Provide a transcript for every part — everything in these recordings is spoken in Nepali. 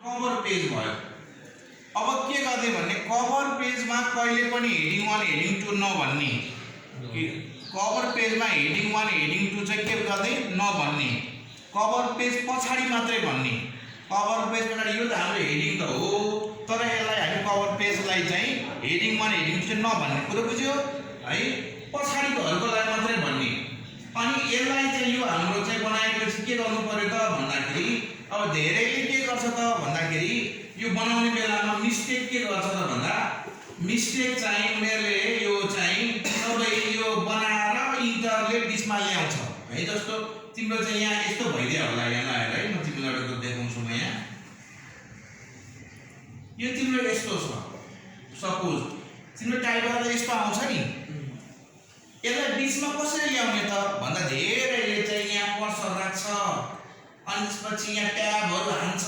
कभर पेज भयो। अब के गर्ने भन्ने कभर पेजमा कहिले पनि हेडिङ 1 हेडिङ 2 नभन्ने, कभर पेजमा हेडिङ 1 हेडिङ 2 चाहिँ के गर्दै नभन्ने, कभर पेज पछाडि मात्रै भन्ने। कभर पेज पछाडि यो त हाम्रो हेडिङ त हो, तर यसलाई हामी कभर पेजलाई चाहिँ हेडिङ 1 हेडिङ 2 चाहिँ नभन्ने कुरो बुझ्यो है, पछाडिकोहरुकोलाई मात्रै भन्ने। अनि यसलाई चाहिँ यो हाम्रो चाहिँ बनाएपछि के गर्नु पर्यो त भन्दाखेरि अब धेरैले के गर्छ त भन्दाखेरि यो बनाउने बेलामा मिस्टेक के गर्छ त भन्दा मिस्टेक चाहिँ उनीहरुले यो चाहिँ सबै यो बनाएर इन्टरले बिचमा ल्याउँछ है। जस्तो तिम्रो चाहिँ यहाँ यस्तो भइदियो होला, यहाँ आएर है म तिमीलाई एउटा देखाउँछु। म यहाँ यो तिम्रो यस्तो छ, सपोज तिम्रो टाइप गर्दा यस्तो आउँछ नि, यसलाई बिचमा कसरी ल्याउने त भन्दा धेरैले चाहिँ यहाँ कर्सर राख्छ, अनि त्यसपछि यहाँ ट्याबहरु हान्छ,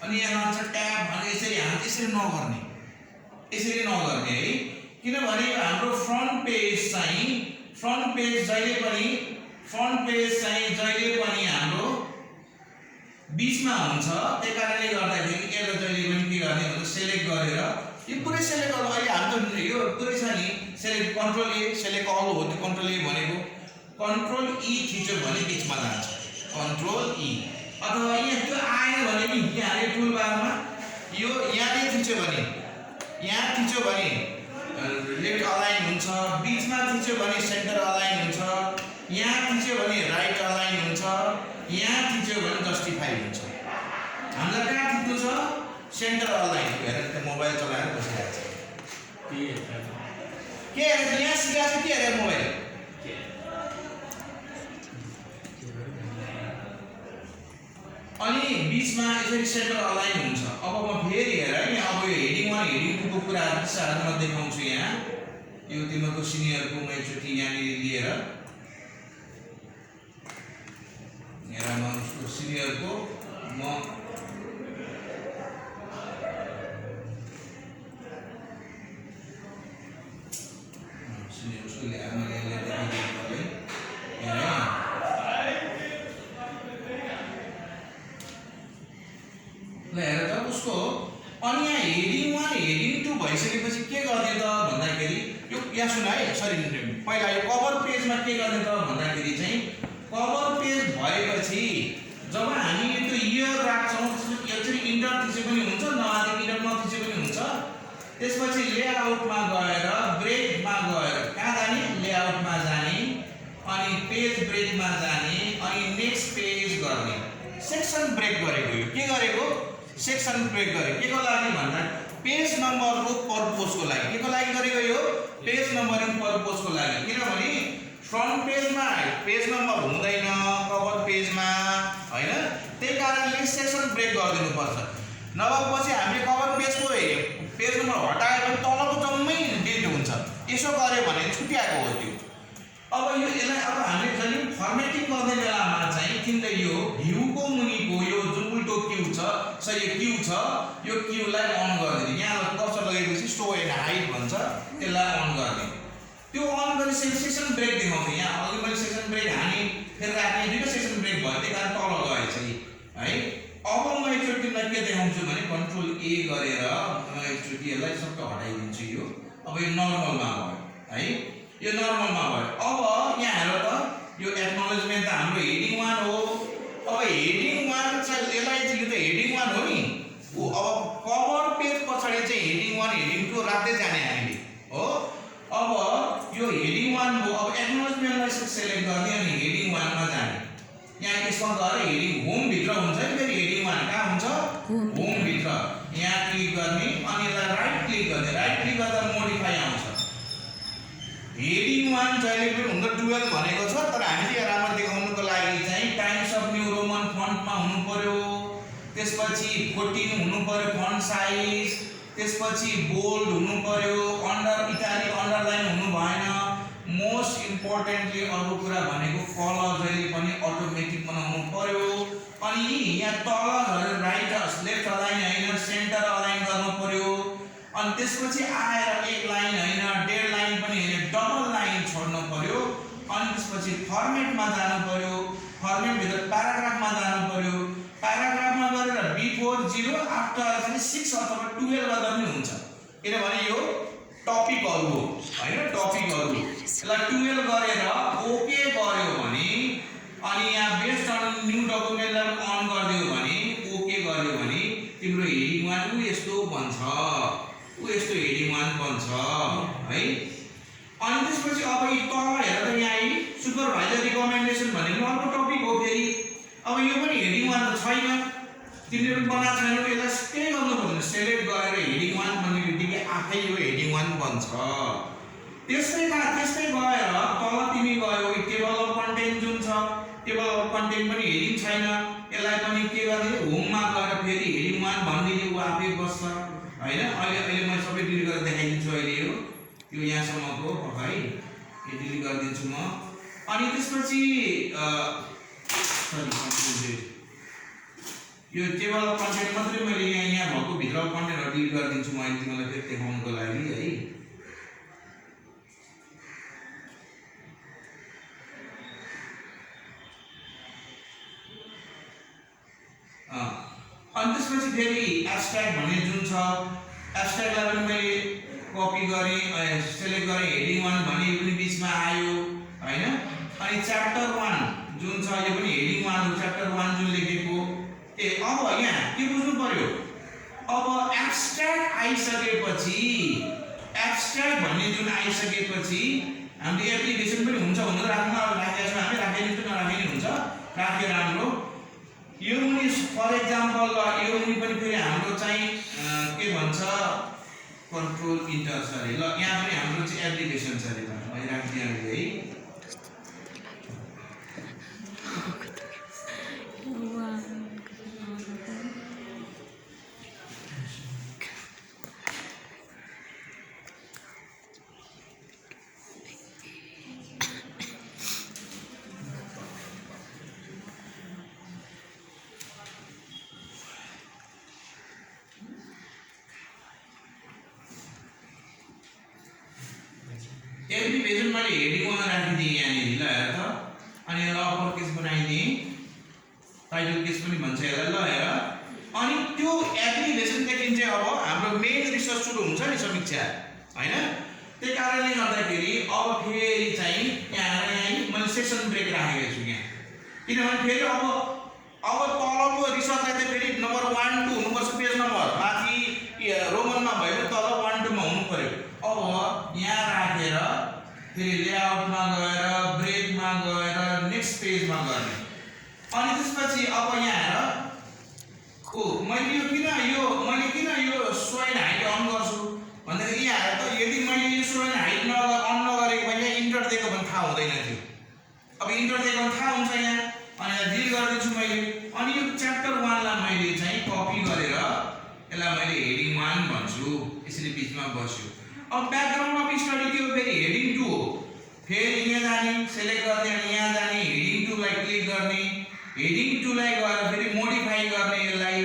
अनि यहाँ हान्छ ट्याब भने यसरी हान्छ। यसरी नगर्ने, यसरी नगर्ने है, किनभने हाम्रो फ्रन्ट पेज चाहिँ जहिले पनि हाम्रो बिचमा हुन्छ। त्यही कारणले गर्दाखेरि यसलाई जहिले पनि के गर्ने भने सेलेक्ट गरेर यो पुरै सेलेक्ट गर्नु। अहिले हाम्रो यो पुरै छ नि, select control A, select all हो, त्यो कन्ट्रोल ए भनेको कन्ट्रोल ई थिच्यो भने बिचमा जान्छ, कन्ट्रोल ई। अथवा यहाँ त्यो आएन भने नि यहाँ यो टुल बारमा यो यहाँ थिच्यो भने लेफ्ट अलाइन हुन्छ, बिचमा थिच्यो भने सेन्टर अलाइन हुन्छ, यहाँ थिच्यो भने राइट अलाइन हुन्छ, यहाँ थिच्यो भने जस्टिफाई हुन्छ। हामीलाई कहाँ थिच्नु छ? Centre align. हेरेर त्यो मोबाइल चलाएर बसिरहेको छ के हेरेर यहाँ सिकाएको छ, के हेरेर मोबाइल अनि बिचमा यसरी सेन्टर अलाइन हुन्छ। अब म फेरि हेर है, अब यो हेडिङ 1 हेडिङ 2 को कुराहरु विस्तारमा म देखाउँछु। यहाँ यो तिम्रो सिनियरको म एकचोटि यहाँ लिएर हेरमा उसको सिनियरको म सिनियर उसको ल्याएर मैले देखाइदिएको है। ल हेर त उसको। अनि यहाँ हेडिङ 1 हेडिङ 2 भइसकेपछि के गर्ने त भन्दाखेरि यो यहाँ सुन है, सरी पहिला यो कभर पेजमा के गर्ने त भन्दाखेरि चाहिँ कभर पेज भएपछि जब हामी त्यो इयर राख्छौँ त्यसपछि इन्टर थिचे पनि हुन्छ, नआदि इन्टर नथिचे पनि हुन्छ। त्यसपछि लेआउटमा गएर ब्रेकमा गएर कहाँ जाने? लेआउटमा जाने, अनि पेज ब्रेकमा जाने, अनि नेक्स्ट पेज गर्ने। सेक्सन ब्रेक गरेको यो के गरेको? सेक्सन ब्रेक गरे के को लागि भन्दा पेज नम्बरको पर्पजको लागि। के को लागि गरेको यो? पेज नम्बरिङ पर्पजको लागि। किनभने फ्रन्ट पेजमा पेज नम्बर हुँदैन कभर पेजमा हैन, त्यही कारणले सेक्सन ब्रेक गरिदिनु पर्छ। नभएपछि हामीले कभर पेजको पेज नम्बर हटायो भने तलको जम्मै डिलिट हुन्छ। यसो गर्यो भने छुट्याएको हो त्यो। अब यो यसलाई अब हामीले जहिले फर्मेटिङ गर्ने बेलामा चाहिँ तिमीले यो भ्यूको मुनिको यो जुन उल्टो क्यू छ, सरी यो क्यू छ, यो क्यूलाई अन गरिदिने। यहाँ कर्सर लगाएपछि शो एन्ड हाइड भन्छ, त्यसलाई अन गर्ने। त्यो अन गरे सेक्सन ब्रेक देखाउँछ। यहाँ अघि मैले सेक्सन ब्रेक हाने फेरि राख्ने, दुईटा सेक्सन ब्रेक भयो, त्यही कारण तल गएछ है। अब म एकचोटि तिमीलाई के देखाउँछु भने कन्ट्रोल ए गरेर म एकचोटि यसलाई सबै हटाइदिन्छु। यो अब यो नर्मलमा भयो है, यो नर्मलमा भयो। अब यहाँ हेर त यो एक्नोलेजमेन्ट त हाम्रो हेडिङ 1 हो। अब हेडिङ 1 चाहिँ यसलाई चाहिँ यो त हेडिङ 1 हो नि, अब कभर पेज पछाडि चाहिँ हेडिङ 1 हेडिङ 2 राख्दै जाने हामीले हो। अब यो हेडिङ 1 हो। अब एक्नोलेजमेन्टलाई सेलेक्ट गर्ने अनि हेडिङ 1 मा जाने। यहाँ यसमा गएर हेडिङ होम भित्र हुन्छ नि, फेरि हेडिङ 1 कहाँ हुन्छ? होम भित्र। यहाँ क्लिक गर्ने अनि यसलाई राइट क्लिक गर्ने, राइट क्लिक गर्दा मोडिफाई आउँछ। हेडिङ 1 जहिले पनि हुँदा 12 भनेको छ, तर हामीले यो राम्रो देखाउनको लागि चाहिँ टाइम्स अफ न्यू रोमन फन्टमा हुनु पर्यो, त्यसपछि 14 हुनु पर्यो फन्ट साइज, त्यसपछि बोल्ड हुनु पर्यो, अन्डर इटालिक अन्डरलाइन हुनु भएन। मोस्ट इम्पोर्टेन्टली अर्को कुरा भनेको कलर जहिले पनि अटोमेटिक बनाउनु पर्यो। अनि यहाँ तल झरेर राइट लेफ्ट अलाइन हैन, सेन्टर अलाइन गर्नु पर्यो। अनि त्यसपछि आएर एक लाइन हैन, डेढ लाइन पनि हैन, डबल लाइन छोड्नु पर्यो। अनि त्यसपछि फर्मेटमा जानु पर्यो, फर्मेट भित्र प्याराग्राफमा जानु पर्यो, प्याराग्राफमा गरेर बिफोर 0 आफ्टर चाहिँ 6 अथवा 12 गर्दा पनि हुन्छ किनभने यो टपिकहरु हो हैन टपिकहरु यसलाई 12 गरेर ओके गर्यो भने अनि यहाँ बेस्ड अन न्यू डकुमेन्टलाई अन गर्दियो भने ओके गर्यो भने तिम्रो हेडिङ 1 यस्तो बन्छ यस्तो हेडिङ 1 बन्छ है अनि त्यसपछि अब यो तल हेर त यहाँ है सुपरभाइजर रिकमेन्डेसन भनेको अर्को टपिक हो फेरि अब यो पनि हेडिङ 1 त छैन तिमीले पनि बनाएको छैनौ यसलाई के गर्नु पर्छ सेलेक्ट गरेर हेडिङ 1 भन्ने बित्तिकै आफै यो हेडिङ 1 बन्छ त्यसै गएर तल तिमी गयो टेबल अफ कन्टेन्ट जुन छ टेबल अफ कन्टेन्ट पनि हेडिङ छैन यसलाई पनि के गर्ने होममा गएर फेरि हेडिङ 1 भनिदिने उ आफै बस्छ हैन अहिले म सबै डिलिट गरेर देखाइदिन्छु अहिले यो यहाँसम्मको है यो डिलिट गरिदिन्छु म अनि त्यसपछि यो टेबल अफ कन्टेन्ट मात्रै मैले यहाँ भएको भित्र कन्टेन्टहरु डिलिट गरिदिन्छु म अहिले तिमीलाई फेरि देखाउनको लागि है अनि त्यसपछि फेरि एब्स्ट्र्याक्ट भन्ने जुन छ एब्स्ट्र्याक्टलाई पनि मैले कपी गरे सेलेक्ट गरे हेडिङ 1 भने यो पनि बीचमा आयो हैन अनि च्याप्टर 1 जुन छ यो पनि हेडिङ 1 हो च्याप्टर 1 जुन लेखेको अब यहाँ के बुझ्नु पर्यो अब एब्स्ट्र्याक्ट आइसकेपछि एब्स्ट्र्याक्ट भन्ने जुन आइसकेपछि हामीले एप्लिकेसन पनि हुन्छ भनेर राख्न अब राखेको छौं हामी राखेको नराखेको हुन्छ राखे राम्रो यो पनि फर एक्जाम्पल यो पनि फेरि हाम्रो चाहिँ के भन्छ कन्ट्रोल इन्टर छ अरे ल यहाँ पनि हाम्रो चाहिँ एप्लिकेसन छ अरे अहिले राखिदिए हामीले है एप्लिकेसन मैले हेडिङ 1 राखिदिए यहाँनिर ल हेर त अनि यसलाई अपर केस बनाइदिए टाइटल केस पनि भन्छ यसलाई ल हेर अनि त्यो एप्लिकेसन देखि चाहिँ अब हाम्रो मेन रिसर्च सुरु हुन्छ नि समीक्षा हैन त्यही कारणले गर्दाखेरि अब फेरि चाहिँ यहाँ मैले सेसन ब्रेक राखेको छु यहाँ किनभने फेरि अब तलको रिसर्चलाई चाहिँ फेरि नम्बर 1 2 हुनुपर्छ पेज नम्बर माथि रोमनमा भयो भने तल 1 2 मा हुनु पर्यो अब यहाँ राखेर फेरि लेआउटमा गएर ब्रेकमा गएर नेक्स्ट पेजमा गर्ने अनि त्यसपछि अब यहाँ हेर मैले किन यो सोइन हाइट अन गर्छु भन्दाखेरि यहाँ हेर त यदि मैले यो सोइन हाइट अन नगरेको भए यहाँ इन्टर दिएको भने थाहा हुँदैन थियो अब इन्टर दिएको भने थाहा हुन्छ यहाँ अनि डिलिट गरिदिन्छु मैले अनि यो च्याप्टर 1 लाई मैले चाहिँ कपी गरेर यसलाई मैले हेडिङ 1 भन्छु यसरी बीचमा बस्यो अब ब्याकग्राउन्ड अफ स्टडी के हो फेरि हेडिङ 2 हो फेरि यहाँ जाने सेलेक्ट गर्ने अनि यहाँ जाने हेडिङ 2 लाई क्लिक गर्ने हेडिङ 2 लाई गएर फेरि मोडिफाई गर्ने यसलाई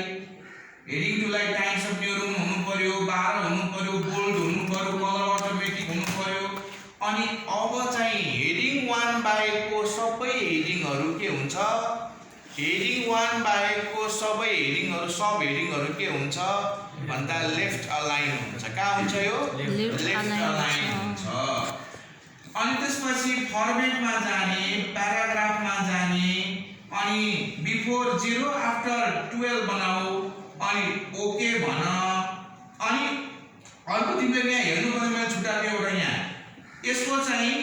हेडिङ 2 लाई टाइप्स अफ न्यू रुम हुनु पर्यो 12 हुनु पर्यो बोल्ड हुनु पर्यो कलर अटोमेटिक हुनु पर्यो अनि अब चाहिँ हेडिङ 1 बाहेकको सबै हेडिङहरु के हुन्छ हेडिङ 1 बाहेकको सबै हेडिङहरु सब हेडिङहरु के हुन्छ भन्दा लेफ्ट अलाइन हुन्छ कहाँ हुन्छ यो लेफ्ट अलाइन हुन्छ अनि त्यसपछि फर्मेटमा जाने प्याराग्राफमा जाने अनि बिफोर 0 आफ्टर 12 बनाऊ अनि ओके भन अनि अर्को तिमीले यहाँ हेर्नु पर्ने मैले छुटाएको एउटा यहाँ यसको चाहिँ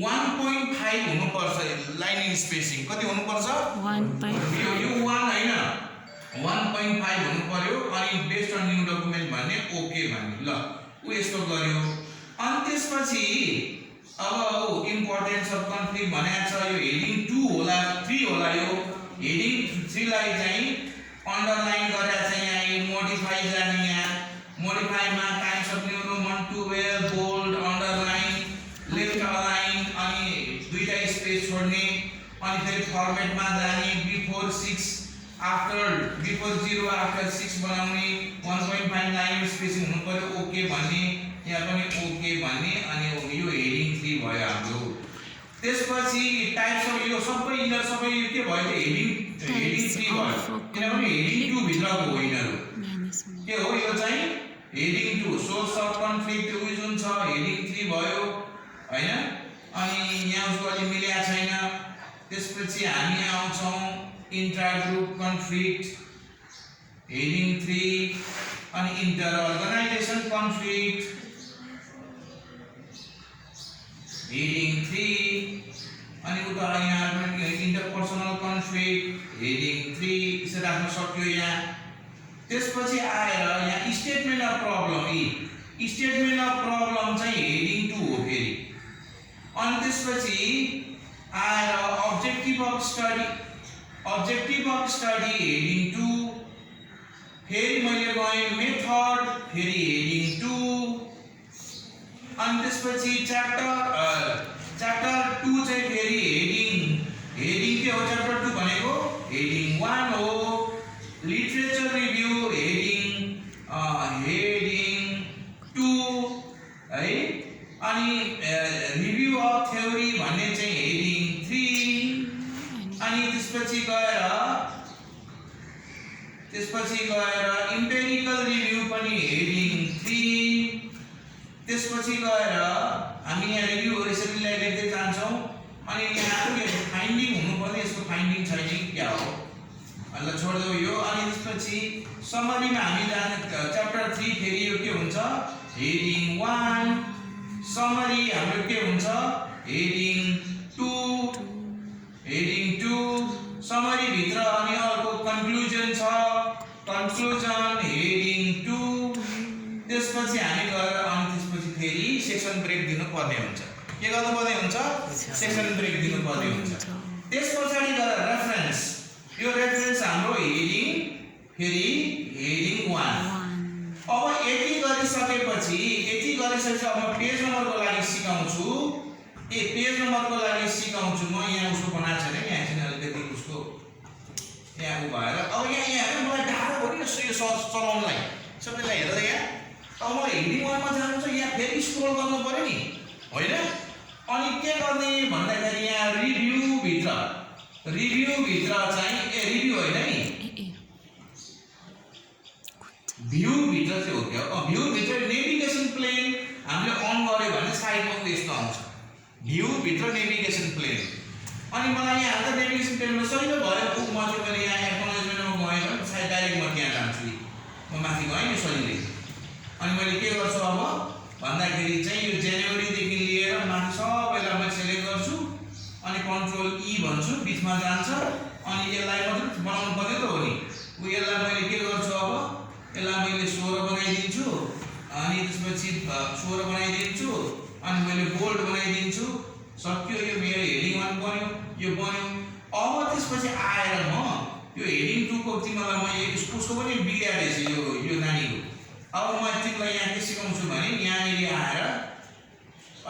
1.5 हुनुपर्छ लाइनिङ स्पेसिङ कति हुनुपर्छ 1.5 यो 1 हैन 1.5 हुनु पर्यो अनि बेस्ड अन न्यू डकुमेन्ट भन्ने ओके भन्ने ल उ यस्तो गर्यो अनि त्यसपछि अब इम्पोर्टेन्स अफ कन्फ्लिक्ट भनेको छ यो हेडिङ 2 होला 3 होला यो हेडिङ 3 लाई चाहिँ अन्डरलाइन गरेर चाहिँ यहाँ मोडिफाई जाने यहाँ मोडिफाईमा types of new room 1 2 well bold underline left align अनि दुईटा स्पेस छोड्ने अनि फेरि फर्मेटमा जाने बिफोर 6 आफ्टर बिफोर 0 आफ्टर 6 बनाउने 1.5 लाइन स्पेसिङ हुनु पर्यो ओके भन्ने यहाँ पनि ओके भन्ने अनि यो हेडिङ 3 भयो हाम्रो त्यसपछि टाइप्स अफ यो सबै यिनीहरु सबै के भयो त हेडिङ हेडिङ 3 भयो किनभने हेडिङ 2 भित्रको हो यिनीहरू के हो यो चाहिँ हेडिङ 2 सोर्स अफ कन्फ्लिक्ट उज हुन्छ हेडिङ 3 भयो हैन अनि यहाँ उसको अलि मिलेको छैन त्यसपछि हामी आउँछौँ इंट्रा ग्रुप कन्फ्लिक्ट हेडिङ 3 अनि इंटर अर्गनाइजेसन कन्फ्लिक्ट हेडिङ 3 अनि उता यहाँ इंटरपर्सनल कन्फ्लिक्ट हेडिङ 3 यसरी राख्न सक्यो यहाँ त्यसपछि आएर यहाँ statement of problem statement of problem चाहिँ हेडिङ 2 हो फेरि अनि त्यसपछि आएर अब्जेक्टिभ अफ स्टडी हेडिङ 2 फेरि मैले गएँ मेथड फेरि हेडिङ 2 अनि त्यसपछि च्याप्टर 2 चाहिँ फेरि हेडिङ के हो च्याप्टर 2 भनेको हेडिङ 1 हो लिटरेचर रिभ्यू हेडिङ 2 है अनि रिभ्यू अफ थ्योरी भन्ने चाहिँ हेडिङ 3 अनि त्यसपछि गएर इम्पेरिकल रिभ्यू पनि हेडिङ 3 त्यसपछि गएर हामी यहाँ रिभ्यूहरु यसरी लेख्दै जान्छौँ अनि यहाँ के फाइन्डिङ हुनुपर्ने यसको फाइन्डिङ छैन कि क्या हो ल छोड्देऊ यो अनि त्यसपछि समरीमा हामी जाने च्याप्टर 3 फेरि यो के हुन्छ हेडिङ 1 समरी हाम्रो के हुन्छ हेडिङ 2 समरी भित्र अनि अर्को कन्क्लुजन छ कन्क्लुजन हेडिङ 2 त्यसपछि हामी गएर अनि त्यसपछि फेरि सेक्सन ब्रेक दिनुपर्ने हुन्छ के गर्नुपर्ने हुन्छ सेक्सन ब्रेक दिनुपर्ने हुन्छ त्यसपछि गएर रेफरेन्स यो रेफरेन्स हाम्रो हेडिङ फेरि हेडिङ 1 अब यति गरिसकेपछि अब पेज नम्बरको लागि सिकाउँछु पेज नम्बरको लागि सिकाउँछु म यहाँ उसको बनाएको छैन यहाँ चाहिँ अलिकति उसको यहाँ उ भएर अब यहाँ मलाई डाटा हो नि यो चलाउनलाई सबैलाई हेर्दा यहाँ अब म हेडिङ 1 मा जानु छ यहाँ फेरि स्क्रोल गर्नु पर्यो नि होइन अनि के गर्ने भन्दाखेरि यहाँ रिभ्यू भित्र चाहिँ रिभ्यू होइन नि भ्यू भित्र चाहिँ हो क्या भ्यू भित्र नेभिगेसन प्लेन हामीले अन गर्यो भने साइडमा यस्तो आउँछ भ्यू भित्र नेभिगेसन प्लेन अनि मलाई यहाँ हाल्दा नेभिगेसन प्लेनमा सजिलो भयो म चाहिँ मैले यहाँ एक्नोलेजमेन्टमा गएँ भने सायद डाइरेक्ट म त्यहाँ जान्छु म माथि गएँ नि सजिलै अनि मैले के गर्छु अब भन्दाखेरि चाहिँ यो जनवरीदेखि लिएर माथि सबैलाई म सेलेक्ट गर्छु अनि कन्ट्रोल ई भन्छु बिचमा जान्छ अनि यसलाई मात्र बनाउनु पर्ने त हो नि यसलाई मैले के गर्छु अब यसलाई मैले 16 बनाइदिन्छु अनि त्यसपछि 16 बनाइदिन्छु अनि मैले बोल्ड बनाइदिन्छु सक्यो यो मेरो हेडिङ 1 बन्यो यो बन्यो अब त्यसपछि आएर म यो हेडिङ 2 को तिमीलाई म उसको पनि बिग्रिया रहेछ यो नानीको अब म तिमीलाई यहाँ के सिकाउँछु भने यहाँनिर आएर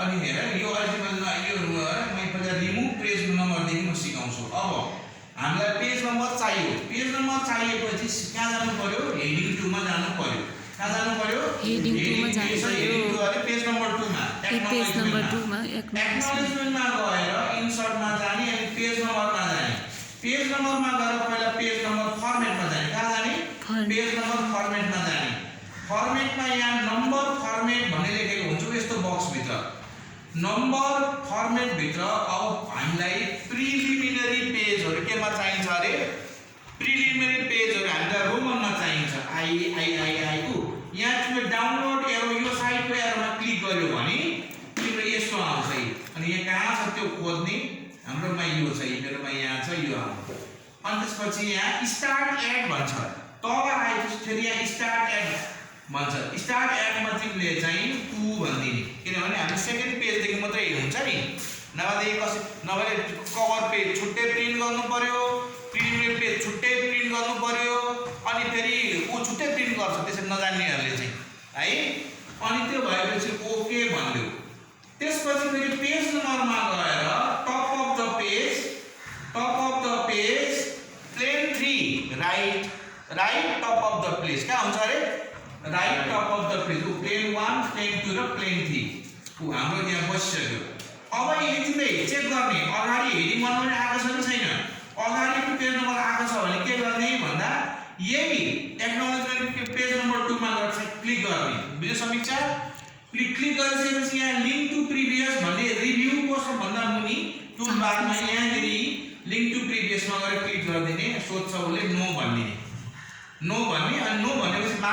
अनि हेर यो अहिले यो मैले पहिला रिमुभ पेज नम्बरदेखि म सिकाउँछु अब हामीलाई पेज नम्बर चाहिएपछि कहाँ जानु पर्यो हेडिङ 2 मा जानु पर्यो कहाँ जानु पर्यो हेडिङ 2 मा जानु पर्यो अरे पेज नम्बर 2 मा एक्नोलेजमेन्टमा गएर इन्सर्टमा जाने अनि पेज नम्बरमा गएर पहिला पेज नम्बर फर्मेटमा जाने कहाँ जाने पेज नम्बर फर्मेटमा जाने फर्मेटमा यहाँ नम्बर फर्मेट भन्ने लेखेको हुन्छ यस्तो बक्स भित्र नम्बर फर्मेट भित्र अब हामीलाई प्रिलिमिनरी पेजहरु केमा चाहिन्छ अरे प्रिलिमिनरी पेजहरु हामीलाई रोमनमा चाहिन्छ आई को यहाँ तिमीले डाउनलोड एरो यो साइटको एरोमा क्लिक गर्यो भने तिम्रो यस्तो आउँछ अनि यहाँ कहाँ छ त्यो खोज्ने हाम्रोमा यो छ मेरोमा यहाँ छ यो आउँछ अनि त्यसपछि यहाँ स्टार्ट एड भन्छ तल आएपछि फेरि यहाँ स्टार्ट एड भन्छ स्टार्ट एडमा तिमीले चाहिँ 2 भन्दिने किनभने हामी सेकेन्ड पेजदेखि मात्रै हुन्छ नि नभए कभर पेज छुट्टै प्रिन्ट गर्नु पर्यो प्रिलिमिनरी पेज छुट्टै प्रिन्ट गर्नु पर्यो अनि फेरि ऊ छुट्टै प्रिन्ट गर्छ त्यसरी नजान्नेहरूले चाहिँ है अनि त्यो भएपछि ओके भन्दियो त्यसपछि फेरि पेज नम्बरमा गएर top of the page plain 3 right top of the page कहाँ हुन्छ अरे right top of the page plain 1 plain 2 र प्लेन 3 हाम्रो यहाँ बसिसक्यो अब यतिले चेक गर्ने अगाडि हेडिङ 1 पनि आएको छ कि छैन अगाडिको पेज नम्बर आएको छ भने के गर्ने भन्दा यही एक्नोलेजमेन्ट पेज नम्बर 2 मा गएर चाहिँ क्लिक गर्ने। बुझ्यो समीक्षा? क्लिक गरिसकेपछि यहाँ लिंक टु प्रिभियस भन्ने रिभ्यू को भन्दा मुनि टुल बारमा यहाँनेरि लिंक टु प्रिभियस मा गएर क्लिक गरिदिने। सोध्छ उसले नो भन्ने अनि नो भनेपछि